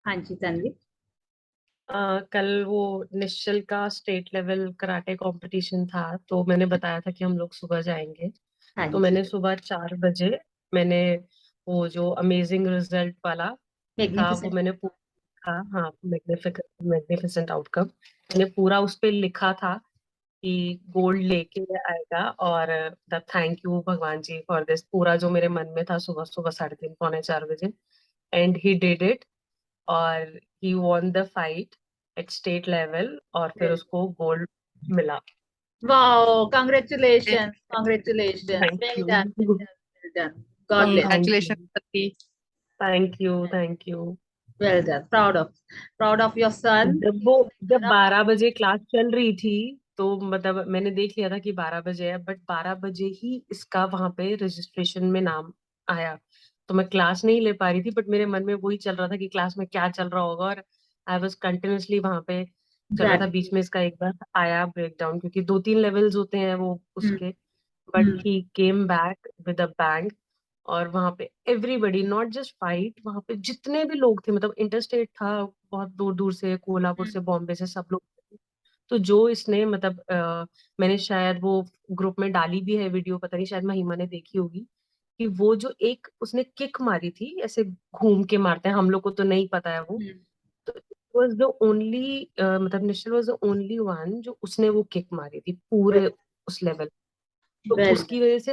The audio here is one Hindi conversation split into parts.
हाँ जी तन्वी। कल वो निश्चल का स्टेट लेवल कराटे कंपटीशन था, तो मैंने बताया था कि हम लोग सुबह जाएंगे। हाँ तो जी। मैंने सुबह 4 बजे मैंने वो जो अमेजिंग रिजल्ट वाला था वो मैग्निफिसेंट। मैंने पूरा, हाँ, मैग्निफिकेंट मैग्निफिसेंट आउटकम मैंने पूरा उस पे लिखा था कि गोल्ड लेके आएगा। और द थैंक यू भगवान जी फॉर दिस, पूरा जो मेरे मन में था सुबह सुबह 3:30 पौने 4 बजे, एंड ही डिड इट। और he won the fight at state level और फिर उसको गोल्ड मिला। Wow, congratulation congratulation, thank well done you. Well done, God bless. Thank you. Congratulation Sati. Thank you. Thank you. Well done, proud of your son जब कि वो उसने जब करा। 12 बजे क्लास चल रही थी, तो मतलब मैंने देख लिया था कि 12 बजे है, बट 12 बजे ही इसका वहां पे रजिस्ट्रेशन में नाम आया। तो मैं क्लास नहीं ले पा रही थी, बट मेरे मन में वही चल रहा था कि क्लास में क्या चल रहा होगा। और आई वॉज कंटिन्यूसली वहां पे चल रहा था। बीच ग्रेटिट्यूड। में इसका एक बार आया ब्रेकडाउन, क्योंकि 2-3 लेवल्स होते हैं वो हम्म। उसके। But hmm. He came back with a bang. और वहां पे एवरीबडी, नॉट जस्ट फाइट, वहां पे जितने भी लोग थे, मतलब इंटरस्टेट था, बहुत दूर दूर से, कोल्हापुर हम्म। से, बॉम्बे से, सब लोग थे। तो जो इसने मतलब मैंने शायद वो ग्रुप में डाली भी है वीडियो, पता नहीं शायद महिमा ने देखी होगी, कि वो जो एक उसने किक मारी थी, ऐसे घूम के मारते हैं, हम लोग को तो नहीं पता है वो। हम्म। तो वाज द ओनली, मतलब निश्चल वाज द ओनली वन जो उसने वो किक मारी थी पूरे उस लेवल। तो वेल उसकी वजह से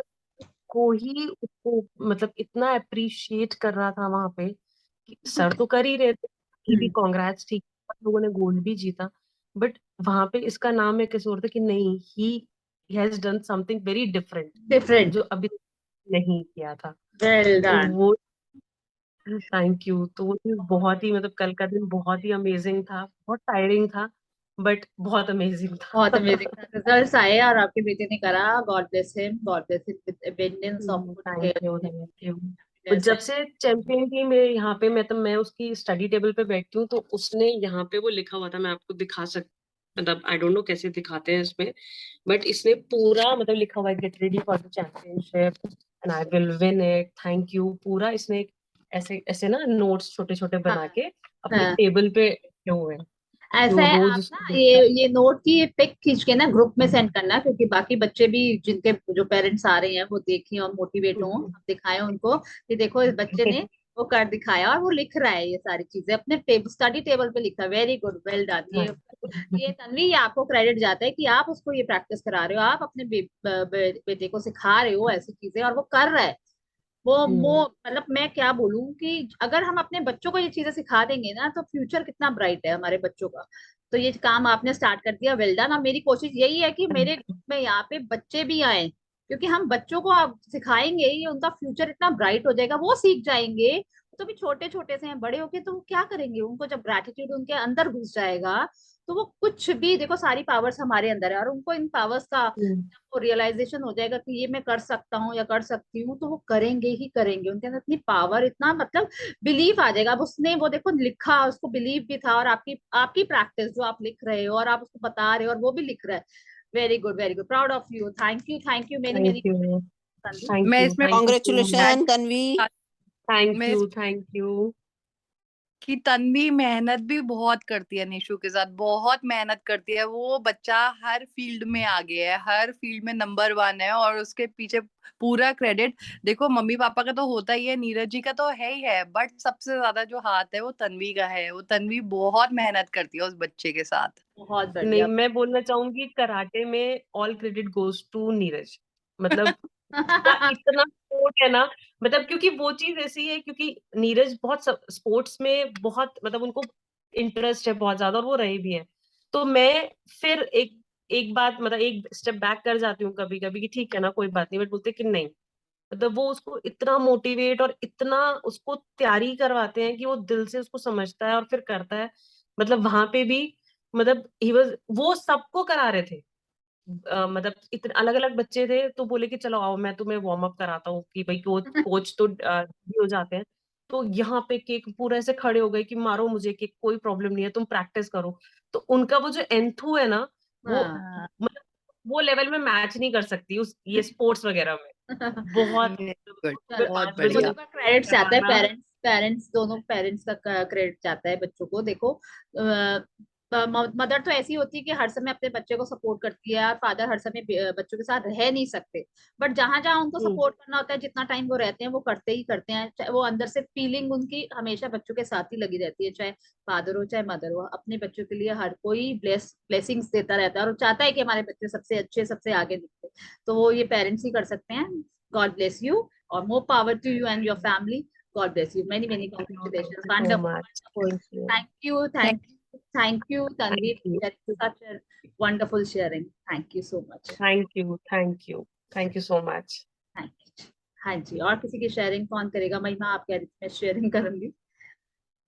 को ही उसको मतलब इतना अप्रिशिएट कर रहा था वहां पे, कि सर तो कर ही रहे थे कि भी डन। कॉन्ग्रेट्स, ठीक, आप लोगों ने गोल्ड भी जीता। बट वहां पे इसका नाम है किसी और था, कि नहीं, he has done something very different different. जो अभी नहीं किया था। वेल तो डन। वो, थैंक यू। तो वो चीज बहुत ही, मतलब कल का दिन बहुत ही अमेजिंग था, बहुत टायरिंग था, बट बहुत अमेजिंग बहुत था। अमेजिंग था, रिजल्ट्स आए और आपके बेटे ने करा। God bless him with abundance of thank you. Good thank you. तो हैप्पीनेस। जब से चैंपियन थी मेरे यहाँ पे, मैं उसकी स्टडी टेबल पे बैठती हूँ, तो उसने यहाँ पे वो लिखा हुआ था, मैं आपको दिखा सक मतलब आई डोंट नो कैसे दिखाते हैं इसमें, बट इसने पूरा मतलब लिखा हुआ है, get ready for the championship and I will win it, thank you, पूरा इसने ऐसे ऐसे ना नोट्स छोटे छोटे हाँ। बना के अपनी हाँ। टेबल पे रखे हुए हैं। ऐसा जो है, रोज आप ना उसको ये देखता ये नोट की पिक खींच के ना ग्रुप में सेंड करना, क्योंकि बाकी बच्चे भी जिनके जो पेरेंट्स आ रहे हैं वो देखें और मोटिवेट हों, हम दिखाएं उनको कि देखो इस बच्चे ने वो कर दिखाया और वो लिख रहा है ये सारी चीजें अपने स्टडी टेबल पे लिखा है। Very good, well done. ये तन्वी, ये आपको क्रेडिट जाता है कि आप उसको ये प्रैक्टिस करा रहे हो, आप अपने बेटे को सिखा रहे हो ऐसी चीजें, और वो कर रहा है। वो मतलब मैं क्या बोलूं कि अगर हम अपने बच्चों को ये चीजें सिखा देंगे ना, तो फ्यूचर कितना ब्राइट है हमारे बच्चों का। तो ये काम आपने स्टार्ट कर दिया, वेल डन। अब मेरी कोशिश यही है कि मेरे ग्रुप में यहाँ पे बच्चे भी आए, क्योंकि हम बच्चों को आप सिखाएंगे, ये उनका फ्यूचर इतना ब्राइट हो जाएगा, वो सीख जाएंगे। तो भी छोटे छोटे से हैं, बड़े होके तो वो क्या करेंगे, उनको जब ग्रेटिट्यूड उनके अंदर घुस जाएगा, तो वो कुछ भी, देखो सारी पावर्स हमारे अंदर है, और उनको इन पावर्स का को रियलाइजेशन हो जाएगा कि ये मैं कर सकता हूँ या कर सकती हूँ, तो वो करेंगे ही करेंगे। उनके अंदर इतनी पावर, इतना मतलब बिलीफ आ जाएगा। अब उसने वो देखो लिखा, उसको बिलीव भी था, और आपकी आपकी प्रैक्टिस जो आप लिख रहे हो और आप उसको बता रहे हो और वो भी लिख रहा है। Very good, very good, proud of you, thank you many many. Thank you. Thank मैं यू। इसमें thank you so congratulation much. Tanvi. Thank मैं यू। Thank you. कि तन्वी मेहनत भी बहुत करती है, निशु के साथ बहुत मेहनत करती है। वो बच्चा हर फील्ड में आगे है, हर फील्ड में नंबर 1 है, और उसके पीछे पूरा क्रेडिट देखो मम्मी पापा का तो होता ही है, नीरज जी का तो है ही है, बट सबसे ज्यादा जो हाथ है वो तन्वी का है। वो तन्वी बहुत मेहनत करती है उस बच्चे के साथ। बहुत नहीं, बढ़िया। मैं बोलना चाहूंगी कराटे में all credit goes to Neeraj. मतलब उसका इतना सपोर्ट है ना, मतलब क्योंकि वो चीज ऐसी है, क्योंकि नीरज बहुत स्पोर्ट्स में बहुत, मतलब उनको इंटरेस्ट है बहुत ज्यादा, और वो रहे भी हैं। तो मैं फिर एक एक बात, मतलब एक स्टेप बैक कर जाती हूँ कभी कभी, कि ठीक है ना, कोई बात नहीं, बट बोलते कि नहीं, मतलब वो उसको इतना मोटिवेट और इतना उसको तैयारी करवाते हैं कि वो दिल से उसको समझता है और फिर करता है। मतलब वहां पे भी, मतलब ही वाज, वो सबको करा रहे थे। मतलब इतने अलग अलग बच्चे थे, तो बोले कि चलो आओ मैं तुम्हें वार्म अप कराता हूँ, कि भाई कोच कोच तो भी हो जाते हैं। तो यहाँ पे केक पूरा ऐसे खड़े हो गए कि मारो मुझे केक, कोई प्रॉब्लम नहीं है, तुम प्रैक्टिस करो। तो उनका वो जो एंथू है ना, वो हाँ। मतलब वो लेवल में मैच नहीं कर सकती उस ये स्पोर्ट्स वगैरह में। बहुत गुड, सुबह बहुत पांच बजे देखो बढ़िया। सबका क्रेडिट से आता है कराना। पेरेंट्स। पेरेंट्स, दोनों पेरेंट्स का क्रेडिट जाता है बच्चों को। देखो मदर तो ऐसी होती है कि हर समय अपने बच्चे को सपोर्ट करती है, और फादर हर समय बच्चों के साथ रह नहीं सकते, बट जहां जहां उनको हम्म, सपोर्ट करना होता है, जितना टाइम वो रहते हैं वो करते ही करते हैं। वो अंदर से फीलिंग उनकी हमेशा बच्चों के साथ ही लगी रहती है, चाहे फादर हो चाहे मदर हो। अपने बच्चों के लिए हर कोई ब्लेसिंग्स देता रहता है, और वो चाहता है कि हमारे बच्चे सबसे अच्छे, सबसे आगे निकले। तो वो ये पेरेंट्स ही कर सकते हैं। गॉड ब्लेस यू, और more power to you and your family. God bless you. Many, many thank congratulations. you so Wonderful, much. wonderful. Thank you. Thank you, Thank thank you, Tanvi, Thank you. for such a wonderful sharing. Thank you so much. Thank you. Thank you. Thank you so much. Thank you. हाँ जी, और किसी की शेयरिंग कौन करेगा? महिमा, आप कह रही थी मैं शेयरिंग करूंगी।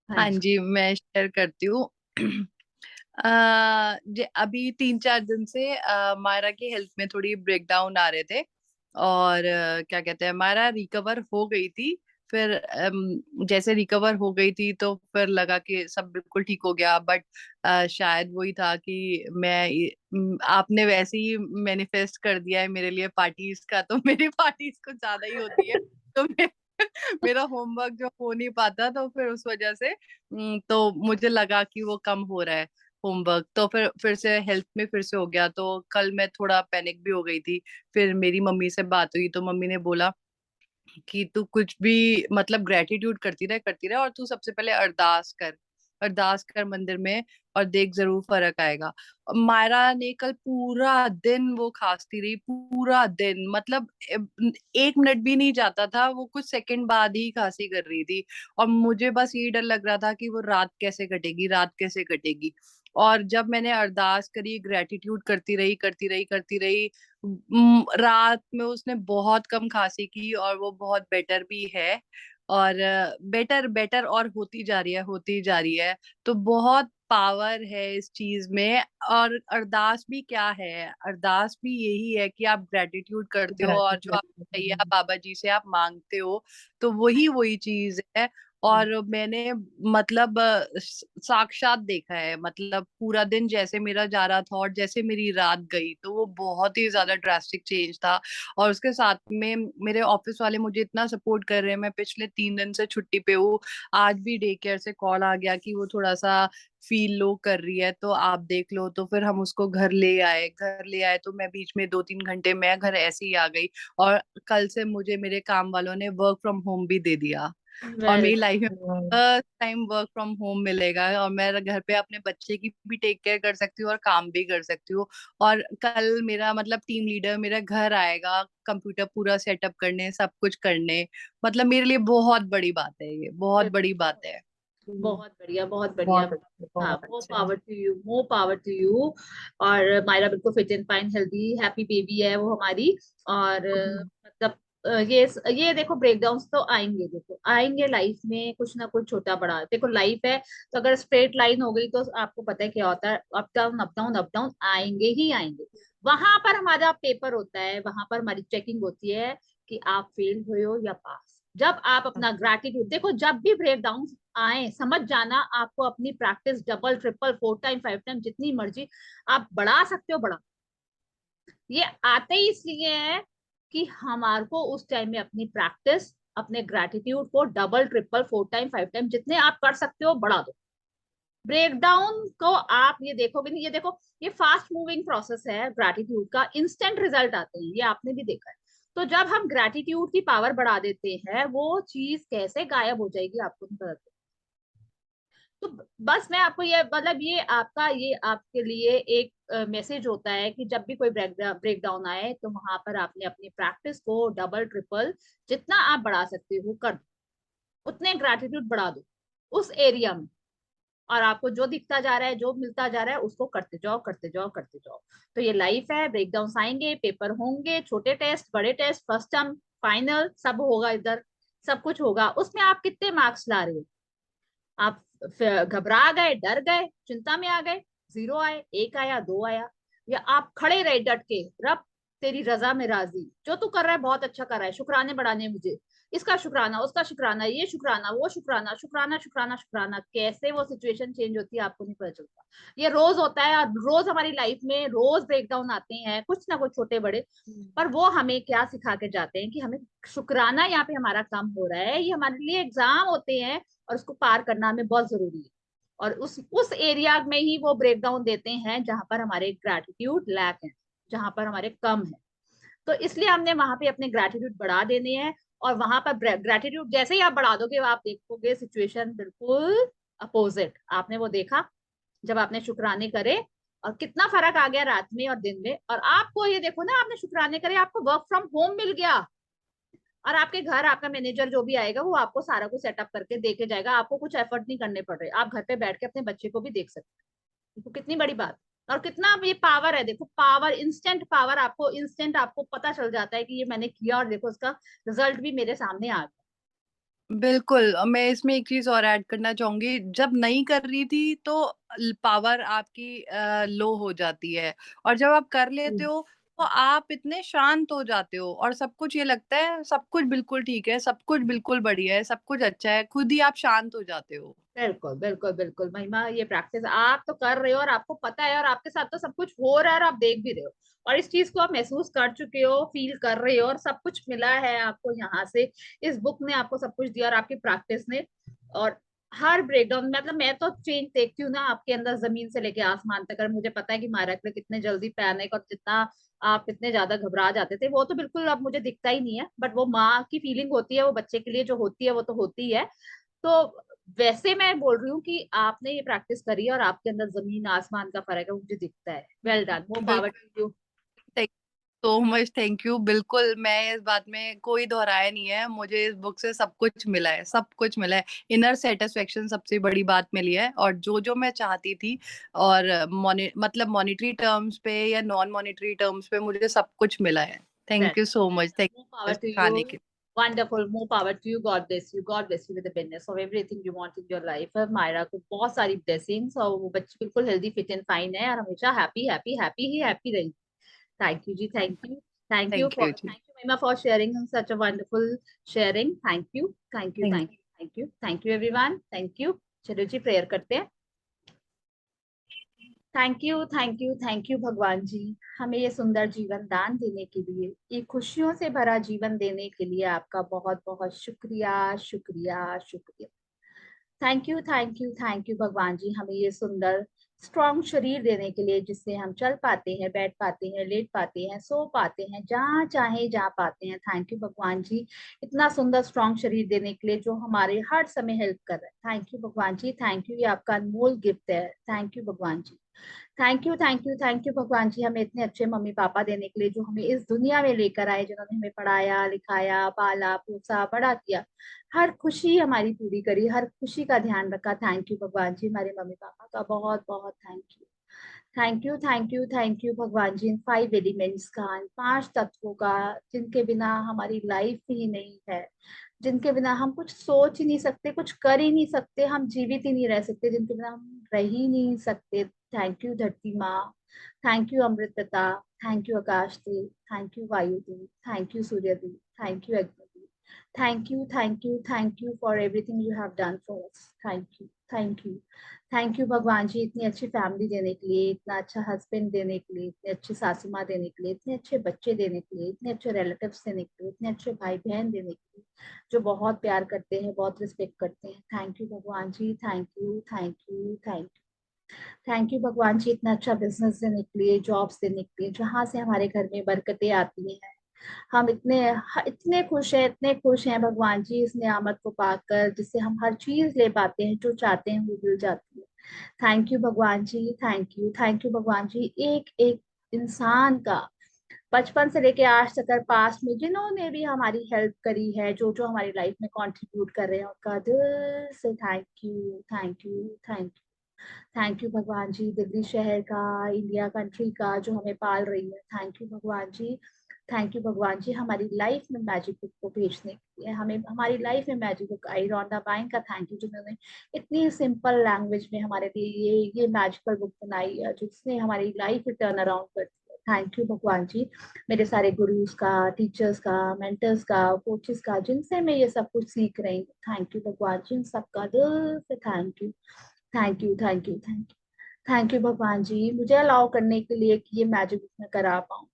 हाँ हाँ जी। जी, मैं शेयर करती हूँ। अभी 3-4 दिन से मायरा की हेल्थ में थोड़ी ब्रेकडाउन आ रहे थे, और क्या कहते हैं, मायरा रिकवर हो गई थी। फिर जैसे रिकवर हो गई थी तो फिर लगा कि सब बिल्कुल ठीक हो गया, बट शायद वही था कि आपने वैसे ही मैनिफेस्ट कर दिया है मेरे लिए पार्टीज का, तो मेरी पार्टीज कुछ ज्यादा ही होती है। तो मेरा होमवर्क जो हो नहीं पाता, तो फिर उस वजह से तो मुझे लगा कि वो कम हो रहा है होमवर्क, तो फिर से हेल्थ में फिर से हो गया। तो कल मैं थोड़ा पैनिक भी हो गई थी। फिर मेरी मम्मी से बात हुई तो मम्मी ने बोला कि तू कुछ भी मतलब ग्रेटिट्यूड करती रहे, और तू सबसे पहले अरदास कर मंदिर में, और देख जरूर फर्क आएगा। मायरा ने कल पूरा दिन वो खांसती रही, पूरा दिन, मतलब 1 मिनट भी नहीं जाता था, वो कुछ सेकंड बाद ही खांसी कर रही थी। और मुझे बस ये डर लग रहा था कि वो रात कैसे कटेगी। और जब मैंने अरदास करी, ग्रेटिट्यूड करती रही, रात में उसने बहुत कम खांसी की, और वो बहुत बेटर भी है। और बेटर बेटर और होती जा रही है। तो बहुत पावर है इस चीज में। और अरदास भी क्या है, अरदास भी यही है कि आप ग्रेटिट्यूड करते हो, और जो आप चाहिए आप बाबा जी से आप मांगते हो, तो वही वही चीज है। और मैंने मतलब साक्षात देखा है, मतलब पूरा दिन जैसे मेरा जा रहा था और जैसे मेरी रात गई, तो वो बहुत ही ज्यादा ड्रास्टिक चेंज था। और उसके साथ में मेरे ऑफिस वाले मुझे इतना सपोर्ट कर रहे हैं। मैं पिछले 3 दिन से छुट्टी पे हूँ। आज भी डे केयर से कॉल आ गया कि वो थोड़ा सा फील लो कर रही है, तो आप देख लो। तो फिर हम उसको घर ले आए, तो मैं बीच में 2-3 घंटे मैं घर ऐसे ही आ गई। और कल से मुझे मेरे काम वालों ने वर्क फ्रॉम होम भी दे दिया, और वेरी मेरी लाइफ में Wow. First time work from home मिलेगा, और मैं घर पे अपने बच्चे की भी टेक केयर कर सकती हूँ और काम भी कर सकती हूँ। और कल मेरा मतलब टीम लीडर मेरे घर आएगा कंप्यूटर पूरा सेटअप करने, सब कुछ करने। मतलब मेरे लिए बहुत बड़ी बात है, ये बहुत बड़ी बात है। बहुत बढ़िया, बहुत बढ़िया। बहुत अच्छे, हाँ, बहुत मोर अच्छे। Power to you, more power to you. और मायरा बिल्कुल fit and fine, healthy, happy baby है वो हमारी। और मतलब ये देखो, ब्रेकडाउन्स तो आएंगे, देखो आएंगे लाइफ में, कुछ ना कुछ छोटा बड़ा। देखो लाइफ है, तो अगर स्ट्रेट लाइन हो गई तो आपको पता है क्या होता है, up down up down up down आएंगे ही आएंगे। वहां पर हमारा पेपर होता है, वहां पर हमारी चेकिंग होती है कि आप फेल हुए हो या पास। जब आप अपना ग्रैटिट्यूड देखो, जब भी ब्रेकडाउन आए, समझ जाना आपको अपनी practice double triple 4 time 5 time जितनी मर्जी आप बढ़ा सकते हो, बढ़ा। ये आते ही इसलिए है कि हमारे को उस टाइम में अपनी प्रैक्टिस, अपने ग्रैटिट्यूड को डबल ट्रिपल 4 टाइम 5 टाइम जितने आप कर सकते हो बढ़ा दो। ब्रेकडाउन को आप ये देखोगे नहीं, ये देखो, ये फास्ट मूविंग प्रोसेस है। ग्रैटिट्यूड का इंस्टेंट रिजल्ट आते हैं, ये आपने भी देखा है। तो जब हम ग्रैटिट्यूड की पावर बढ़ा देते हैं, वो चीज कैसे गायब हो जाएगी आपको नहीं पता। तो बस मैं आपको ये मतलब, ये आपके लिए एक मैसेज होता है कि जब भी कोई ब्रेक डाउन आए, तो वहां पर आपने अपनी प्रैक्टिस को डबल ट्रिपल जितना आप बढ़ा सकते हो कर दो, उतने ग्रेटिट्यूड बढ़ा दो उस एरिया में। और आपको जो दिखता जा रहा है, जो मिलता जा रहा है, उसको करते जाओ करते जाओ करते जाओ। तो ये लाइफ है, ब्रेकडाउन आएंगे, पेपर होंगे, छोटे टेस्ट बड़े टेस्ट, फर्स्ट टर्म फाइनल सब होगा इधर, सब कुछ होगा। उसमें आप कितने मार्क्स ला रहे हो? आप घबरा गए, डर गए, चिंता में आ गए, 0 आए, 1 आया, 2 आया, या आप खड़े रहे डट के, रब तेरी रजा में राजी, जो तू कर रहा है बहुत अच्छा कर रहा है, शुक्राने बढ़ाने मुझे, इसका शुक्राना, उसका शुक्राना, ये शुक्राना, वो शुक्राना, शुक्राना शुक्राना शुक्राना, कैसे वो सिचुएशन चेंज होती है आपको नहीं पता चलता। ये रोज होता है, और रोज हमारी लाइफ में रोज ब्रेकडाउन आते हैं, कुछ ना कुछ छोटे बड़े। पर वो हमें क्या सिखा के जाते हैं कि हमें शुक्राना, यहाँ पे हमारा काम हो रहा है, ये हमारे लिए एग्जाम होते हैं और उसको पार करना हमें बहुत जरूरी है। और उस एरिया में ही वो ब्रेकडाउन देते हैं जहां पर हमारे ग्रैटिट्यूड लैक है, जहां पर हमारे कम है। तो इसलिए हमने वहां पे अपने ग्रैटिट्यूड बढ़ा देने हैं। और वहां पर ग्रैटिट्यूड जैसे ही आप बढ़ा दोगे, आप देखोगे सिचुएशन बिल्कुल अपोजिट। आपने वो देखा जब आपने शुक्राने करे, और कितना फर्क आ गया रात में और दिन में। और आपको ये देखो ना, आपने शुक्राने करे, आपको वर्क फ्रॉम होम मिल गया, और आपके घर आपका मैनेजर जो भी आएगा वो आपको सारा कुछ सेटअप करके देके जाएगा, आपको कुछ एफर्ट नहीं करने पड़ रहे, आप घर पे बैठ के अपने बच्चे को भी देख सकते हैं। देखो कितनी बड़ी बात, और कितना ये पावर है। देखो पावर, इंस्टेंट पावर, आपको इंस्टेंट आपको पता चल जाता है कि ये मैंने किया, और देखो उसका रिजल्ट भी मेरे सामने आ गया। बिल्कुल। मैं इसमें एक चीज और ऐड करना चाहूंगी, जब नहीं कर रही थी तो पावर आपकी लो हो जाती है, और जब आप कर लेते हो तो आप इतने शांत हो जाते हो, और सब कुछ ये लगता है सब कुछ बिल्कुल ठीक है, सब कुछ बिल्कुल बढ़िया है, सब कुछ अच्छा है, खुद ही आप शांत हो जाते हो। बिल्कुल बिल्कुल बिल्कुल महिमा, ये प्रैक्टिस आप तो कर रहे हो और आपको पता है, और आपके साथ तो सब कुछ हो रहा है और आप देख भी रहे हो, और इस चीज को आप महसूस कर चुके हो, फील कर रहे हो, और सब कुछ मिला है आपको यहाँ से। इस बुक ने आपको सब कुछ दिया और आपकी प्रैक्टिस ने। और हर ब्रेकडाउन, मतलब मैं तो चेंज देखती हूँ ना आपके अंदर, जमीन से लेके आसमान तक। और मुझे पता है कि मायरा के लिए कितने जल्दी पैनिक, और जितना आप इतने ज्यादा घबरा जाते थे, वो तो बिल्कुल अब मुझे दिखता ही नहीं है। बट वो माँ की फीलिंग होती है, वो बच्चे के लिए जो होती है वो तो होती है। तो वैसे मैं बोल रही हूँ कि आपने ये प्रैक्टिस करी है और आपके अंदर जमीन आसमान का फर्क है, वो मुझे दिखता है। वेल डन, मोर पावर बिल्कुल। To you. Thank so much, thank you. बिल्कुल, मैं इस बात में कोई दोहराया नहीं है, मुझे इस बुक से सब कुछ मिला है, सब कुछ मिला है। इनर सेटिस्फेक्शन सबसे बड़ी बात मिली है, और जो जो मैं चाहती थी, और मतलब मॉनेटरी टर्म्स पे या नॉन मॉनेटरी टर्म्स पे मुझे सब कुछ मिला है। Thank you so much, thank More you power to you. सिखाने के लिए। Wonderful. More power to you. God bless you. God bless you with the business of everything you want in your life. और मायरा को बहुत सारी blessings, और वो बच्ची बिल्कुल हेल्दी फिट एंड फाइन है, और हमेशा हैप्पी हैप्पी हैप्पी ही हैप्पी रही। Thank you ji, thank you. Thank you ji. Thank you Mahima for sharing such a wonderful sharing. Thank you, thank you, thank thank you, thank you, thank you everyone, thank you. चलो जी, प्रेयर करते हैं। Thank you, thank you, thank you भगवान जी, हमें ये सुंदर जीवन दान देने के लिए, ये खुशियों से भरा जीवन देने के लिए आपका बहुत बहुत शुक्रिया, शुक्रिया, शुक्रिया। Thank you, thank you, thank you भगवान जी, हमें ये सुंदर स्ट्रॉन्ग शरीर देने के लिए, जिससे हम चल पाते हैं, बैठ पाते हैं, लेट पाते हैं, सो पाते हैं, जहाँ चाहे जा पाते हैं। थैंक यू भगवान जी, इतना सुंदर स्ट्रॉन्ग शरीर देने के लिए जो हमारे हर समय हेल्प कर रहा है। थैंक यू भगवान जी, थैंक यू, ये आपका अनमोल गिफ्ट है। थैंक यू भगवान जी, thank you, thank you, thank you भगवान जी, हमें इतने अच्छे मम्मी पापा देने के लिए, जो हमें इस दुनिया में लेकर आए, जिन्होंने हमें पढ़ाया लिखाया, पाला पोसा बड़ा किया, हर खुशी हमारी पूरी करी, हर खुशी का ध्यान रखा। थैंक यू भगवान जी, हमारे मम्मी पापा का बहुत बहुत thank you. Thank you, thank you, thank you भगवान जी, इन 5 एलिमेंट्स का, इन 5 तत्वों का, जिनके बिना हमारी लाइफ ही नहीं है, जिनके बिना हम कुछ सोच ही नहीं सकते, कुछ कर ही नहीं सकते, हम जीवित ही नहीं रह सकते, जिनके बिना हम रह ही नहीं सकते। थैंक यू धरती माँ, थैंक यू अमृत पिता, थैंक यू आकाश देव, थैंक यू वायु देव, थैंक यू सूर्य देव, थैंक यू अग्नि देव। Thank you, thank you, thank you for everything you have done for us. Thank you, thank you, thank you भगवान जी, इतनी अच्छी फैमिली देने के लिए, इतना अच्छा हस्बैंड देने के लिए, इतने अच्छी सासू माँ देने के लिए, इतने अच्छे बच्चे देने के लिए, इतने अच्छे रिलेटिव्स देने के लिए, इतने अच्छे भाई बहन देने के लिए, जो बहुत प्यार करते हैं, बहुत रिस्पेक्ट करते हैं। थैंक यू भगवान जी, thank you, thank you, thank you, thank you भगवान जी, इतना अच्छा बिजनेस देने के लिए, जॉब्स देने के लिए, जहाँ से हमारे घर में बरकतें आती हैं। हम इतने खुश हैं, इतने खुश हैं भगवान जी, इस नियामत को पाकर, जिससे हम हर चीज ले पाते हैं, जो चाहते हैं वो मिल जाती है। थैंक यू भगवान जी, थैंक यू, थैंक यू भगवान जी, एक एक इंसान का, बचपन से लेके आज तक पास्ट में जिन्होंने भी हमारी हेल्प करी है, जो जो हमारी लाइफ में कंट्रीब्यूट कर रहे हैं, उनका दिल से thank you, thank you, thank you. Thank you भगवान जी, दिल्ली शहर का, इंडिया कंट्री का, जो हमें पाल रही है। थैंक यू भगवान जी, थैंक यू भगवान जी, हमारी लाइफ में मैजिक बुक को भेजने के लिए, हमें हमारी लाइफ में मैजिक बुक आई, रॉन्डा बाइन का थैंक यू, जिन्होंने इतनी सिंपल लैंग्वेज में हमारे लिए ये मैजिकल बुक बनाई है, जिसने हमारी लाइफ टर्न अराउंड कर दी है। थैंक यू भगवान जी, मेरे सारे गुरुज का, टीचर्स का, मेंटर्स का, कोचेस का, जिनसे मैं ये सब कुछ सीख रही हूँ। थैंक यू भगवान जी, उन सबका दिल से thank you, thank you, thank you, thank you, thank you भगवान जी, मुझे अलाउ करने के लिए कि ये मैजिक मैं करा पाऊँ।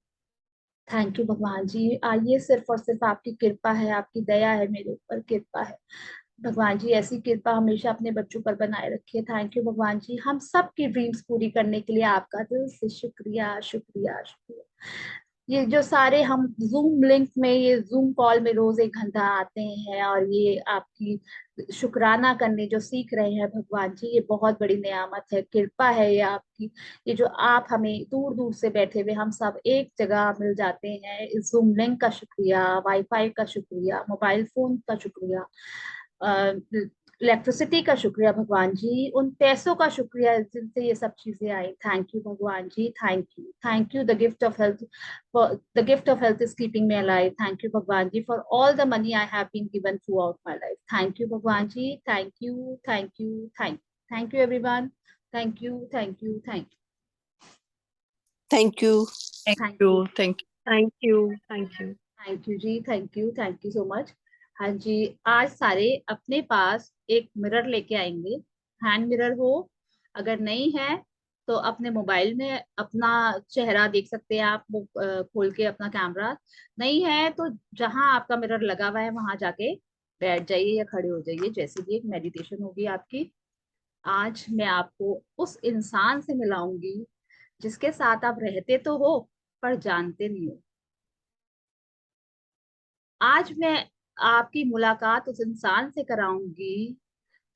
थैंक यू भगवान जी, ये सिर्फ और सिर्फ आपकी कृपा है, आपकी दया है, मेरे ऊपर कृपा है। भगवान जी ऐसी कृपा हमेशा अपने बच्चों पर बनाए रखिए। थैंक यू भगवान जी, हम सब की ड्रीम्स पूरी करने के लिए आपका दिल से शुक्रिया, शुक्रिया, शुक्रिया। ये जो सारे हम जूम लिंक में, ये जूम कॉल में रोज 1 घंटा आते हैं और ये आपकी शुक्राना करने जो सीख रहे हैं भगवान जी, ये बहुत बड़ी नेयामत है, कृपा है ये आपकी। ये जो आप हमें दूर दूर से बैठे हुए हम सब एक जगह मिल जाते हैं, इस जूम लिंक का शुक्रिया, वाईफाई का शुक्रिया, मोबाइल फोन का शुक्रिया, इलेक्ट्रिसिटी का शुक्रिया भगवान जी, उन पैसों का शुक्रिया जिनसे ये सब चीजें आई। थैंक यू भगवान जी, thank you, thank you, the gift of health, for the gift of health is keeping me alive. Thank you Bhagwan ji for all the money I have been given throughout my life. Thank you Bhagwan ji, thank you, thank you, thank you everyone, thank you, thank you, Thank you. Thank thank you. you, Thank you. Thank you, thank you. Thank you ji, thank you so much. हाँ जी, आज सारे अपने पास एक मिरर लेके आएंगे, हैंड मिरर हो, अगर नहीं है तो अपने मोबाइल में अपना चेहरा देख सकते हैं आप, वो खोल के अपना कैमरा। नहीं है तो जहां आपका मिरर लगा हुआ है वहां जाके बैठ जाइए या खड़े हो जाइए, जैसे भी एक मेडिटेशन होगी आपकी। आज मैं आपको उस इंसान से मिलाऊंगी जिसके साथ आप रहते तो हो पर जानते नहीं हो। आज मैं आपकी मुलाकात उस इंसान से कराऊंगी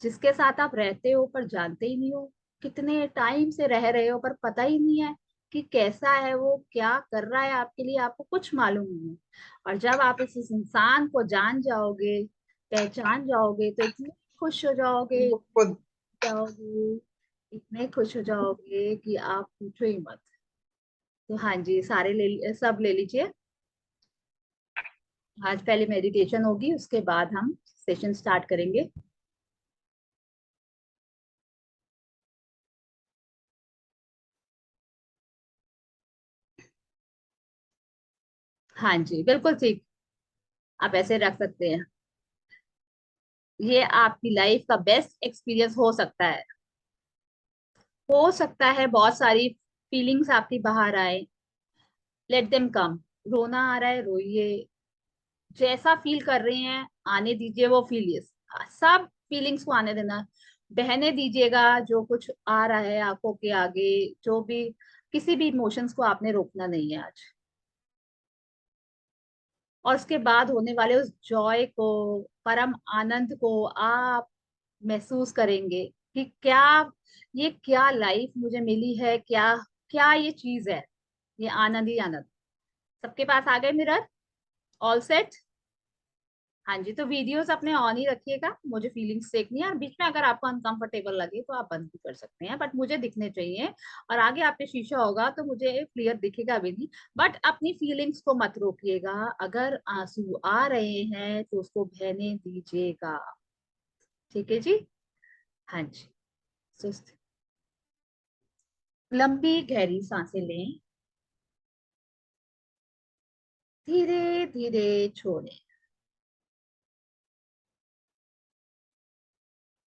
जिसके साथ आप रहते हो पर जानते ही नहीं हो, कितने टाइम से रह रहे हो पर पता ही नहीं है कि कैसा है वो, क्या कर रहा है आपके लिए, आपको कुछ मालूम नहीं है। और जब आप इस इंसान को जान जाओगे, पहचान जाओगे तो इतने खुश हो जाओगे, जाओगे, इतने खुश हो जाओगे कि आप पूछो ही मत। तो हाँ जी, सारे सब ले लीजिए। आज पहले मेडिटेशन होगी, उसके बाद हम सेशन स्टार्ट करेंगे। हाँ जी, बिल्कुल ठीक, आप ऐसे रख सकते हैं। ये आपकी लाइफ का बेस्ट एक्सपीरियंस हो सकता है बहुत सारी फीलिंग्स आपकी बाहर आए, लेट देम कम। रोना आ रहा है, रोइए, जैसा फील कर रहे हैं आने दीजिए, वो फीलिंग्स, सब फीलिंग्स को आने देना, बहने दीजिएगा। जो कुछ आ रहा है आंखों के आगे, जो भी, किसी भी इमोशंस को आपने रोकना नहीं है आज। और उसके बाद होने वाले उस जॉय को, परम आनंद को आप महसूस करेंगे कि क्या, ये क्या लाइफ मुझे मिली है, क्या क्या ये चीज है, ये आनंद ही आनंद। सबके पास आ गए मिरर, ऑल सेट। हाँ जी, तो वीडियोस अपने ऑन ही रखिएगा, मुझे फीलिंग्स देखनी है, और बीच में अगर आपको अनकंफर्टेबल लगे तो आप बंद भी कर सकते हैं, बट मुझे दिखने चाहिए। और आगे आपके शीशा होगा तो मुझे क्लियर दिखेगा भी नहीं, बट अपनी फीलिंग्स को मत रोकिएगा। अगर आंसू आ रहे हैं तो उसको बहने दीजिएगा, ठीक है जी। हाँ जी, सुस्त, लंबी गहरी सांसें लें, धीरे धीरे छोड़ें।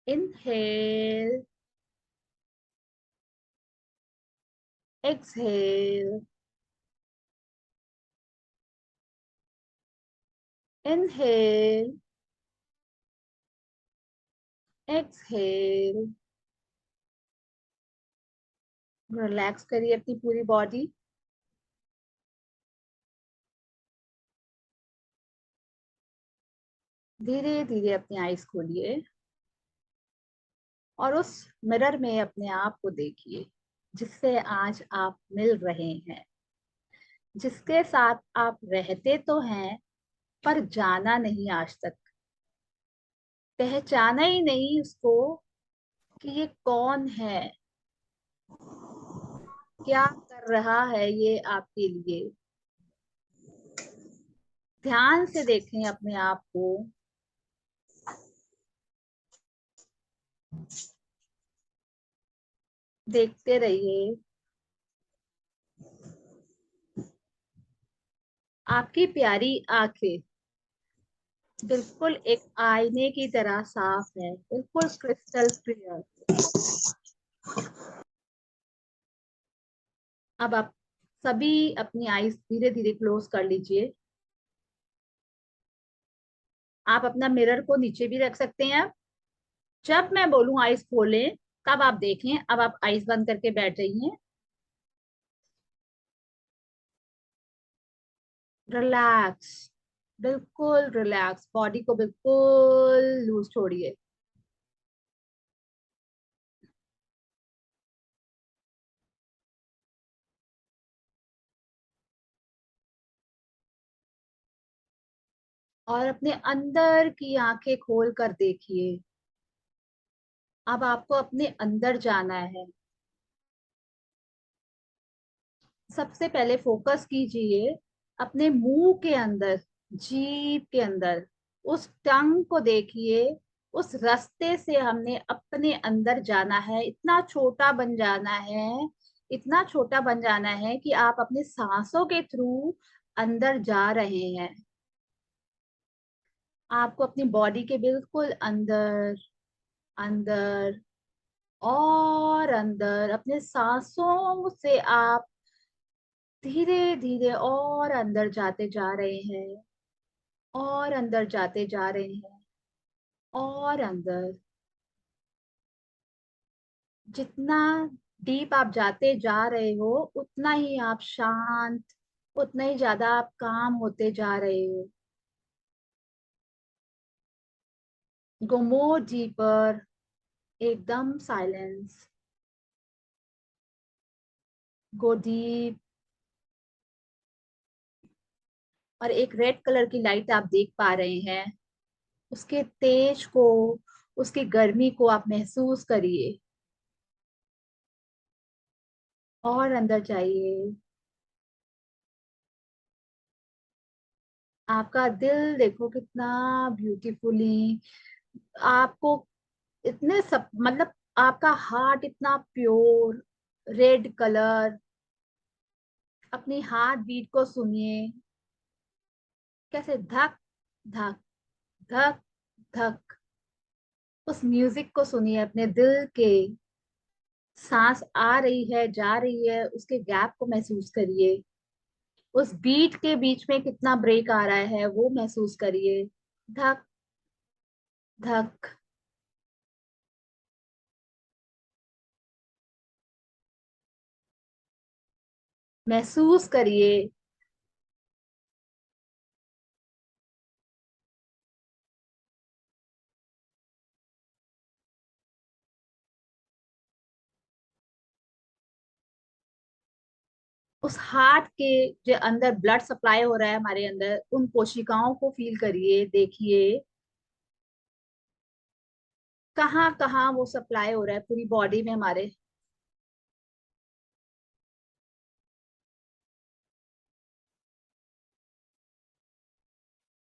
Inhale, exhale, inhale, exhale. Relax करिए अपनी पूरी बॉडी। धीरे धीरे अपनी आईज खोलिए और उस मिरर में अपने आप को देखिए जिससे आज आप मिल रहे हैं, जिसके साथ आप रहते तो हैं पर जाना नहीं आज तक, पहचाना ही नहीं उसको कि ये कौन है, क्या कर रहा है ये आपके लिए। ध्यान से देखें अपने आप को, देखते रहिए। आपकी प्यारी आंखें बिल्कुल एक आईने की तरह साफ है, बिल्कुल क्रिस्टल क्लियर। अब आप सभी अपनी आईज धीरे धीरे क्लोज कर लीजिए। आप अपना मिरर को नीचे भी रख सकते हैं। जब मैं बोलूं आईज खोलें, तब आप देखें। अब आप आईज बंद करके बैठ जाइए। रिलैक्स, बिल्कुल रिलैक्स, बॉडी को बिल्कुल लूज छोड़िए। और अपने अंदर की आंखें खोल कर देखिए। अब आपको अपने अंदर जाना है। सबसे पहले फोकस कीजिए अपने मुंह के अंदर, जीभ के अंदर। उस टंग को देखिए। उस रास्ते से हमने अपने अंदर जाना है, इतना छोटा बन जाना है, इतना छोटा बन जाना है कि आप अपने सांसों के थ्रू अंदर जा रहे हैं। आपको अपनी बॉडी के बिल्कुल अंदर, अंदर और अंदर अपने सांसों से आप धीरे धीरे और अंदर जाते जा रहे हैं, और अंदर जाते जा रहे हैं, और अंदर। जितना डीप आप जाते जा रहे हो, उतना ही आप शांत, उतना ही ज्यादा आप काम होते जा रहे हो। गो मोर डीपर, एकदम साइलेंस। Go deep. और एक रेड कलर की लाइट आप देख पा रहे हैं। उसके तेज को, उसकी गर्मी को आप महसूस करिए। और अंदर जाइए। आपका दिल देखो कितना ब्यूटीफुली, आपको इतने सब मतलब आपका हार्ट इतना प्योर, रेड कलर। अपनी हार्ट बीट को सुनिए, कैसे धक धक धक धक। उस म्यूजिक को सुनिए अपने दिल के। सांस आ रही है, जा रही है, उसके गैप को महसूस करिए। उस बीट के बीच में कितना ब्रेक आ रहा है वो महसूस करिए। धक धक। महसूस करिए। उस हार्ट के जो अंदर ब्लड सप्लाई हो रहा है हमारे अंदर, उन कोशिकाओं को फील करिए, देखिए कहाँ कहाँ वो सप्लाई हो रहा है पूरी बॉडी में हमारे।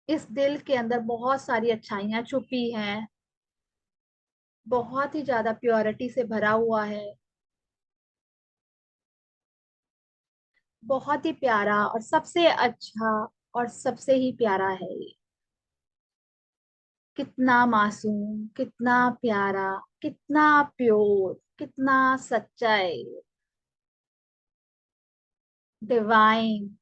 इस दिल के अंदर बहुत सारी अच्छाइयां छुपी हैं, बहुत ही ज्यादा प्योरिटी से भरा हुआ है। बहुत ही प्यारा और सबसे अच्छा और सबसे ही प्यारा है ये। कितना मासूम, कितना प्यारा, कितना प्योर, कितना सच्चा है ये। डिवाइन।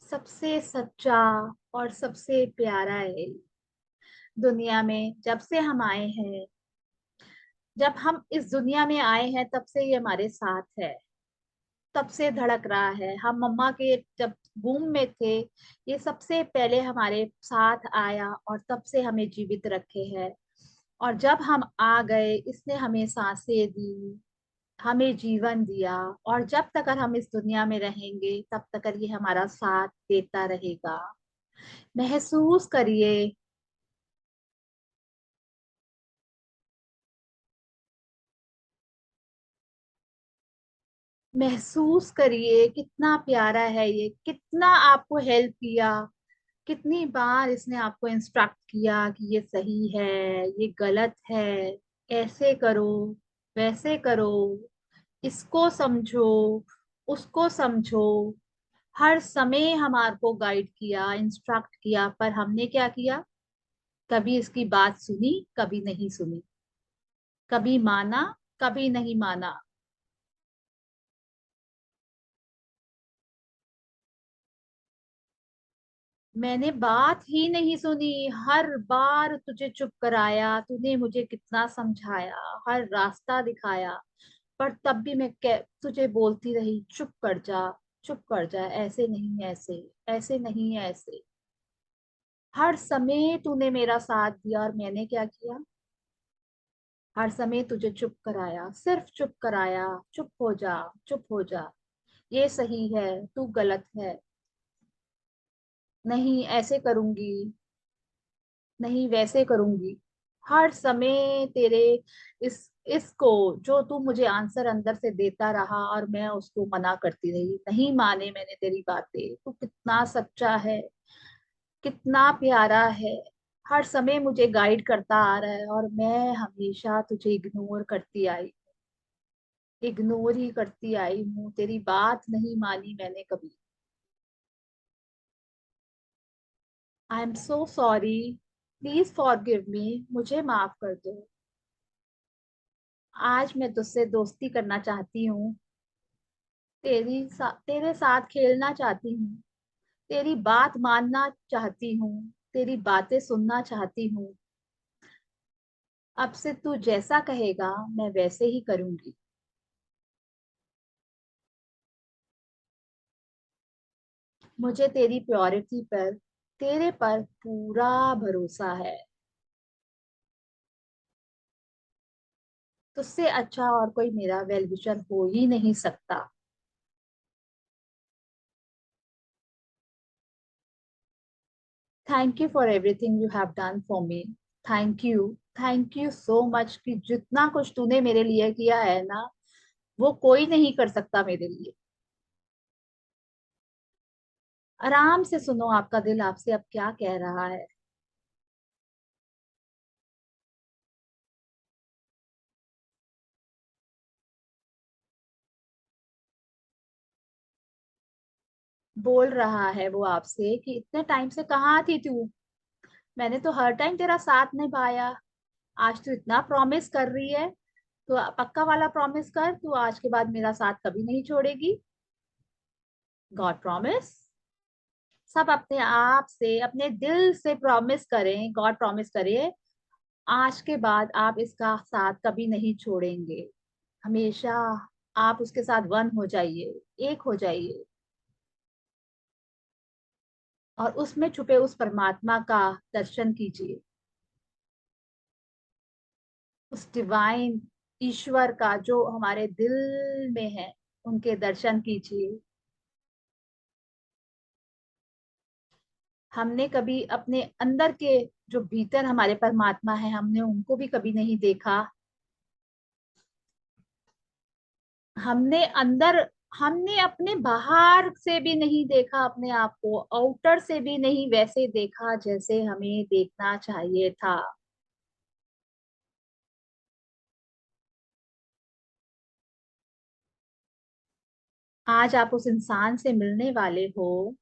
सबसे सच्चा और सबसे प्यारा है दुनिया में। जब से हम आए हैं, जब हम इस दुनिया में आए हैं, तब से ये हमारे साथ है। तब से धड़क रहा है। हम मम्मा के जब वूम में थे, ये सबसे पहले हमारे साथ आया और तब से हमें जीवित रखे है। और जब हम आ गए, इसने हमें सांसें दी, हमें जीवन दिया। और जब तक हम इस दुनिया में रहेंगे, तब तक ये हमारा साथ देता रहेगा। महसूस करिए। महसूस करिए कितना प्यारा है ये, कितना आपको हेल्प किया। कितनी बार इसने आपको इंस्ट्रक्ट किया कि ये सही है, ये गलत है, ऐसे करो। वैसे करो, इसको समझो, उसको समझो। हर समय हमारे को गाइड किया, इंस्ट्रक्ट किया, पर हमने क्या किया? कभी इसकी बात सुनी, कभी नहीं सुनी। कभी माना, कभी नहीं माना। मैंने बात ही नहीं सुनी। हर बार तुझे चुप कराया, तूने मुझे कितना समझाया, हर रास्ता दिखाया, पर तब भी मैं तुझे बोलती रही, चुप कर जा, चुप कर जा, ऐसे नहीं ऐसे, ऐसे नहीं ऐसे। हर समय तूने मेरा साथ दिया और मैंने क्या किया? हर समय तुझे चुप कराया, सिर्फ चुप कराया। चुप हो जा, चुप हो जा, ये सही है, तू गलत है, नहीं ऐसे करूंगी, नहीं वैसे करूंगी। हर समय तेरे इसको, जो तू मुझे आंसर अंदर से देता रहा और मैं उसको मना करती रही, नहीं माने मैंने तेरी बातें। तू कितना सच्चा है, कितना प्यारा है। हर समय मुझे गाइड करता आ रहा है और मैं हमेशा तुझे इग्नोर करती आई, इग्नोर ही करती आई हूँ। तेरी बात नहीं मानी मैंने कभी। I am so sorry, please forgive me, मुझे माफ कर दो। आज मैं तुझसे दोस्ती करना चाहती हूँ, तेरे साथ खेलना चाहती हूँ, तेरी बात मानना चाहती हूँ, तेरी बातें सुनना चाहती हूँ। अब से तू जैसा कहेगा मैं वैसे ही करूंगी। मुझे तेरी प्योरिटी पर, तेरे पर पूरा भरोसा है। तुझसे अच्छा और कोई मेरा वेल विशर हो ही नहीं सकता। Thank you for everything you have done for me. Thank you, thank you so much कि जितना कुछ तूने मेरे लिए किया है ना, वो कोई नहीं कर सकता मेरे लिए। आराम से सुनो, आपका दिल आपसे अब क्या कह रहा है। बोल रहा है वो आपसे कि इतने टाइम से कहाँ थी तू, मैंने तो हर टाइम तेरा साथ निभाया। आज तू इतना प्रॉमिस कर रही है, तो पक्का वाला प्रॉमिस कर, तू आज के बाद मेरा साथ कभी नहीं छोड़ेगी। God promise. सब अपने आप से, अपने दिल से प्रॉमिस करें, गॉड प्रॉमिस करे, आज के बाद आप इसका साथ कभी नहीं छोड़ेंगे। हमेशा आप उसके साथ वन हो जाइए, एक हो जाइए, और उसमें छुपे उस परमात्मा का दर्शन कीजिए, उस डिवाइन ईश्वर का जो हमारे दिल में है, उनके दर्शन कीजिए। हमने कभी अपने अंदर के, जो भीतर हमारे परमात्मा है, हमने उनको भी कभी नहीं देखा। हमने अंदर, हमने अपने बाहर से भी नहीं देखा अपने आप को, आउटर से भी नहीं वैसे देखा जैसे हमें देखना चाहिए था। आज आप उस इंसान से मिलने वाले हो,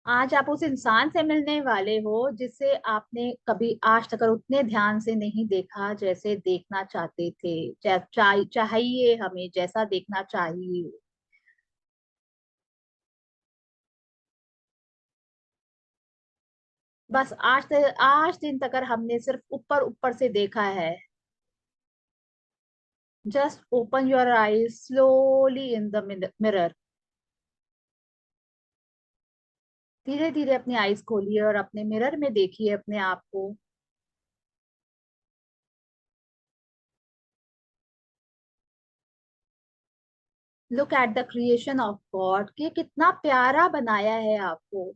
आज आप उस इंसान से मिलने वाले हो जिसे आपने कभी आज तक उतने ध्यान से नहीं देखा जैसे देखना चाहते थे। चाहिए हमें जैसा देखना चाहिए। बस आज दिन तक हमने सिर्फ ऊपर ऊपर से देखा है। Just open your eyes slowly in the mirror. धीरे धीरे अपनी आईज खोलिए और अपने मिरर में देखिए अपने आप को। Look at the creation of God, कि कितना प्यारा बनाया है आपको,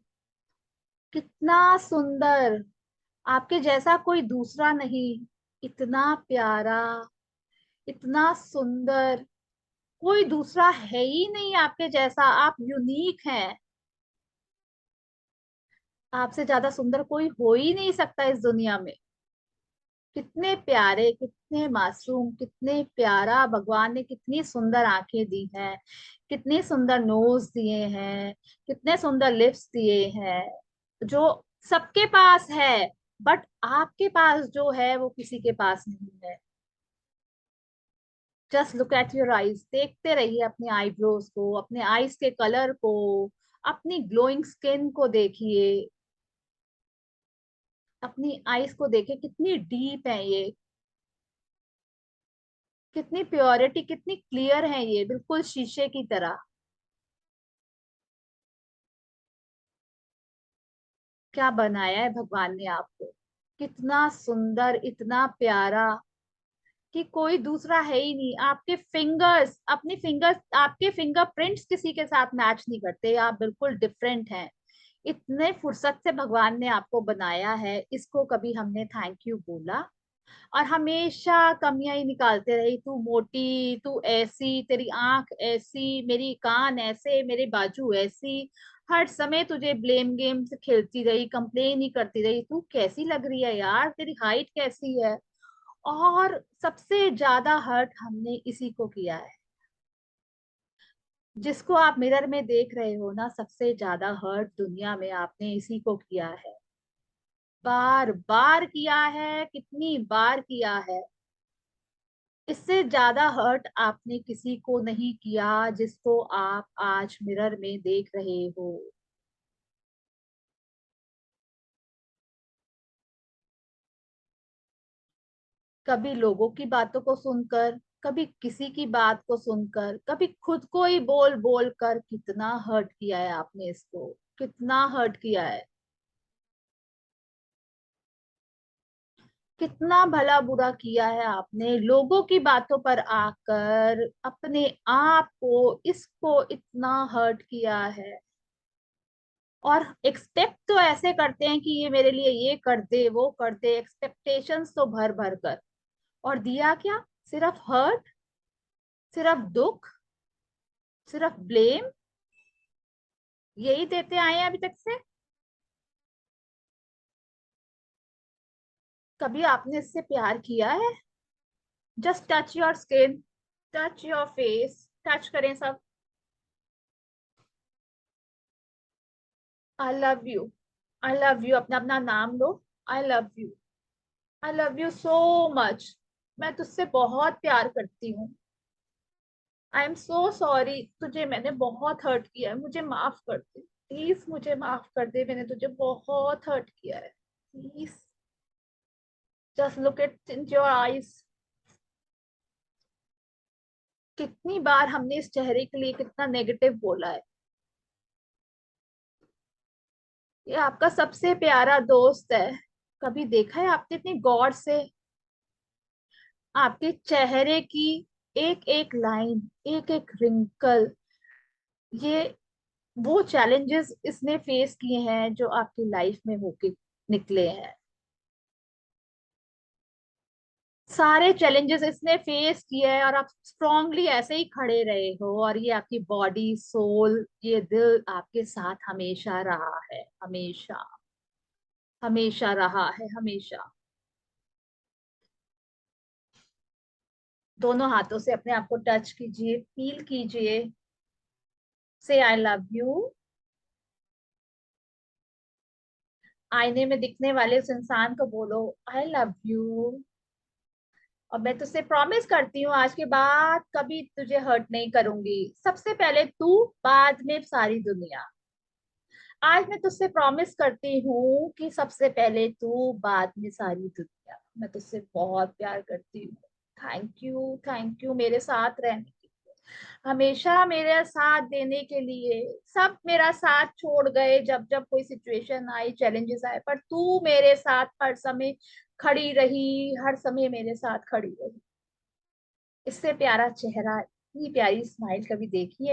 कितना सुंदर। आपके जैसा कोई दूसरा नहीं, इतना प्यारा, इतना सुंदर, कोई दूसरा है ही नहीं आपके जैसा। आप यूनिक हैं। आपसे ज्यादा सुंदर कोई हो ही नहीं सकता इस दुनिया में। कितने प्यारे, कितने मासूम, कितने प्यारा, भगवान ने कितनी सुंदर आंखें दी हैं, कितने सुंदर नोज दिए हैं, कितने सुंदर लिप्स दिए हैं, जो सबके पास है। बट आपके पास जो है वो किसी के पास नहीं है। Just look at your eyes, देखते रहिए अपने आईब्रोज को, अपने आईज के कलर को, अपनी ग्लोइंग स्किन को देखिए। अपनी आईज को देखिए, कितनी डीप है ये, कितनी प्योरिटी, कितनी क्लियर है ये, बिल्कुल शीशे की तरह। क्या बनाया है भगवान ने आपको, कितना सुंदर, इतना प्यारा, कि कोई दूसरा है ही नहीं। आपके फिंगर्स, अपनी फिंगर्स, आपके फिंगरप्रिंट्स किसी के साथ मैच नहीं करते, आप बिल्कुल डिफरेंट हैं। इतने फुर्सत से भगवान ने आपको बनाया है, इसको कभी हमने थैंक यू बोला? और हमेशा कमियां ही निकालते रही, तू मोटी, तू ऐसी, तेरी आंख ऐसी, मेरी कान ऐसे, मेरे बाजू ऐसी। हर समय तुझे ब्लेम गेम से खेलती रही, कंप्लेन ही करती रही, तू कैसी लग रही है यार, तेरी हाइट कैसी है। और सबसे ज्यादा हर्ट हमने इसी को किया है। जिसको आप मिरर में देख रहे हो ना, सबसे ज्यादा हर्ट दुनिया में आपने इसी को किया है। बार बार किया है, कितनी बार किया है। इससे ज्यादा हर्ट आपने किसी को नहीं किया, जिसको आप आज मिरर में देख रहे हो। कभी लोगों की बातों को सुनकर, कभी किसी की बात को सुनकर, कभी खुद को ही बोल बोल कर, कितना हर्ट किया है आपने इसको, कितना हर्ट किया है। कितना भला बुरा किया है आपने, लोगों की बातों पर आकर अपने आप को, इसको इतना हर्ट किया है। और एक्सपेक्ट तो ऐसे करते हैं कि ये मेरे लिए ये कर दे, वो कर दे, एक्सपेक्टेशंस तो भर भर कर। और दिया क्या? सिर्फ हर्ट, सिर्फ दुख, सिर्फ ब्लेम, यही देते आए हैं अभी तक से। कभी आपने इससे प्यार किया है? Just touch your skin, touch your face, touch करें सब। I love you, I love you, अपना अपना नाम लो। I love you, I love you so much. मैं तुझसे बहुत प्यार करती हूँ। आई एम सो सॉरी, तुझे मैंने बहुत हर्ट किया है, मुझे माफ कर दे प्लीज, मुझे माफ कर दे, मैंने तुझे बहुत हर्ट किया है। Please just look it in your eyes. कितनी बार हमने इस चेहरे के लिए कितना नेगेटिव बोला है। ये आपका सबसे प्यारा दोस्त है। कभी देखा है आपने इतनी गौर से आपके चेहरे की एक एक लाइन, एक एक रिंकल? ये वो चैलेंजेस इसने फेस किए हैं जो आपकी लाइफ में होके निकले हैं। सारे चैलेंजेस इसने फेस किए हैं, और आप स्ट्रांगली ऐसे ही खड़े रहे हो, और ये आपकी बॉडी, सोल, ये दिल आपके साथ हमेशा रहा है, हमेशा, हमेशा रहा है, हमेशा। दोनों हाथों से अपने आप को टच कीजिए, फील कीजिए। से आई लव यू। आईने में दिखने वाले उस इंसान को बोलो, आई लव यू। और मैं तुझसे प्रॉमिस करती हूँ, आज के बाद कभी तुझे हर्ट नहीं करूंगी। सबसे पहले तू, बाद में सारी दुनिया। आज मैं तुझसे प्रॉमिस करती हूँ कि सबसे पहले तू, बाद में सारी दुनिया। मैं तुझसे बहुत प्यार करती हूँ। थैंक यू मेरे साथ रहने के लिए, हमेशा मेरे साथ देने के लिए। सब मेरा साथ छोड़ गए जब जब कोई सिचुएशन आई, चैलेंजेस आए, पर तू मेरे साथ हर समय खड़ी रही, हर समय मेरे साथ खड़ी रही। इससे प्यारा चेहरा, इतनी प्यारी स्माइल कभी देखी है